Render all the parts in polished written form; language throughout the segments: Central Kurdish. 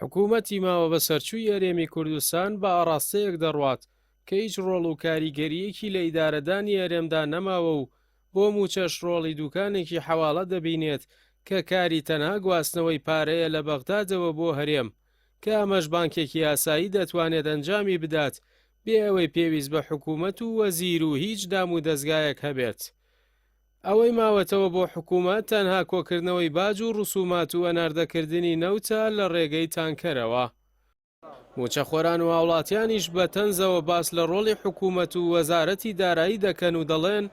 حکوومەتی ماوە بە سەرچووی هەرێمی کوردستان بە ئاڕاستەیەک دەڕوات کە هیچ ڕۆڵ و کاریگەریەکی لە ئیدارەدانی هەرێمدا نەماوە و بۆ موچەش ڕۆڵی دوکانێکی حەواڵە دەبینێت کە کاری تەنها گواستنەوەی پارەیە لە بەغدادەوە بۆ هەرێم کە ئەمەش بانکێکی یاسایی دەتوانێت ئەنجامی بدات بێ ئەوەی پێویست بە حکوومەت و وەزیر و هیچ دام و دەستگایەک هەبێت. ئەوەی ماوەتەوە بۆ حکوومەت تەنها کۆکردنەوەی باج و ڕسومات و ئەناردەکردنی نەوتە لە ڕێگەی تانکەرەوە. موچەخۆران و هاوڵاتیانیش بە تەنزەوە باس لە ڕۆڵی حکوومەت و وەزارەتی دارایی دەکەن و دەڵێن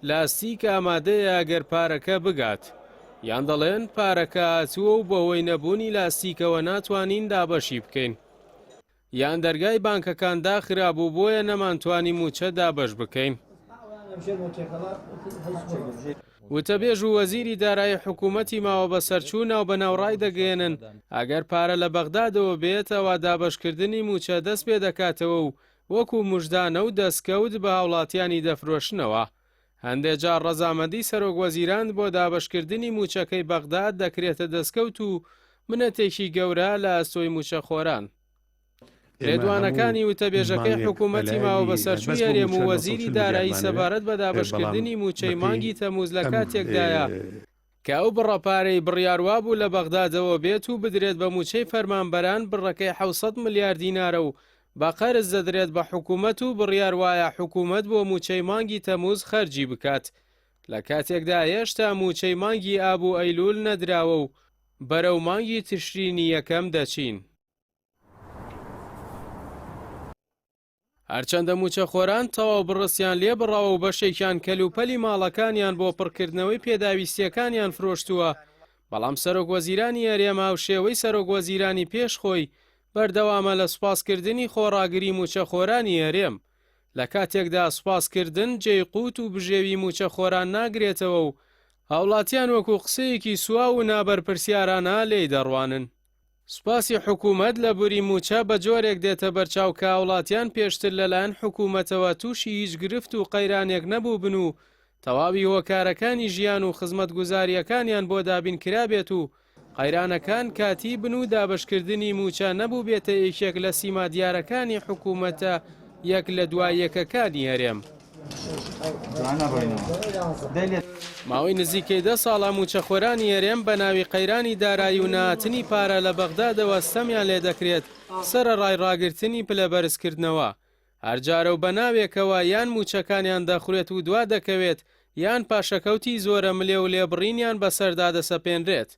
لاستیک ئامادەیە ئەگەر پارەکە بگات، یان دەڵێن پارەکە هاتووە و بەهۆی نەبوونی لاستیکەوە ناتوانین دابەشی بکەین، یان دەرگای بانکەکان داخرابوو بۆیە نەمانتوانی موچە دابەش بکەین. وتەبێژ و وەزیری دارایی حکوومەتی ماوە بە سەرچوو ناو بەناوڕای دەگەێنن ئەگەر پارە لە بەغدادەوە بێتەوە دابەشکردنی موچە دەست پێ دەکاتەوە و وەکو موژدانە و دەستکەوت بە هاوڵاتیانی دەفرۆشنەوە. هەندێک جار ڕەزامەندی سەرۆک وەزیران بۆ دابەشکردنی موچەکەی بەغداد دەکرێتە دەستکەوت و منەتێکی گەورە لە ئەستۆی موچەخۆران. لێدوانەکانی وتەبێژەکەی حکوومەتی ماوە بە سەرچووی هەرێم و وەزیری دارایی سەبارەت بە دابەشکردنی موچەی مانگی تەمووز لە کاتێکدایە کە ئەو بڕەپارەی بڕیاروا بوو لە بەغدادەوە بێت و بدرێت بە موچەی فەرمانبەران بڕەکەی 700 ملیار دینارە و بە قەرز دەدرێت بە حکوومەت و بڕیار وایە حکوومەت بۆ موچەی مانگی تەمووز خەرجی بکات لە کاتێکدا هێشتا موچەی مانگی ئاب و ئەیلول نەدراوە و بەرەو مانگی تشرینی یەکەم دەچین. هەرچەندە موچەخۆران تەواو بڕستیان لێ بڕاوە و بەشێکیان کەلوپەلی ماڵەکانیان بۆ پڕکردنەوەی پێداویستیەکانیان فرۆشتووە، بەڵام سەرۆک وەزیرانی هەرێما و شێوەی سەرۆک وەزیرانی پێشخۆی بەردەوامە لە سوپاسکردنی خۆڕاگری موچەخۆرانی هەرێم، لە کاتێکدا سوپاسکردن جێی قووت و بژێوی موچەخۆران ناگرێتەوە و هاوڵاتیان وەکو قسەیەکی سووا و نابەرپرسیارانە لێی دەڕوانن. سوپاسی حکوومەت لە بوری موچە بە جۆرێک دێتە بەرچاو کە هاوڵاتیان پێشتر لەلایەن حکوومەتەوە تووشی هیچ گرفت و قەیرانێک نەبوو بن و تەواوی هۆکارەکانی ژیان و خزمەتگوزاریەکانیان بۆ دابین کرابێت و قەیرانەکان کاتی بن و دابەشکردنی موچە نەبوو بێتە یەکێک لە سیما دیارەکانی حکوومەتە یەک لە دوای یەکەکانی هەرێم. ماوەی نزیکەی 10 ساڵە موچەخۆرانی هەرێم بە ناوی قەیرانی دارایی و نهاتنی پارە لە بەغدادەوە ستەمیان لێ دەکرێت سەرەڕای ڕاگرتنی پلەبەرزکردنەوە، هەرجارە و بە ناوێکەوە یان موچەکانیان دەخورێت و دوا دەکەوێت یان پاشەکەوتی زۆرە ملێ و لێبڕینیان بەسەردا دەسەپێنرێت.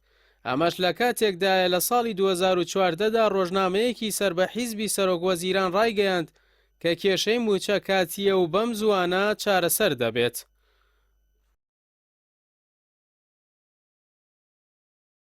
ئەمەش لە کاتێکدایە لە ساڵی 2014دا ڕۆژنامەیەکی سەر بە حیزبی سەرۆک وەزیران ڕایگەیاند کە کێشەی موچە کاتیە و بەم زوانە چارەسەر دەبێت.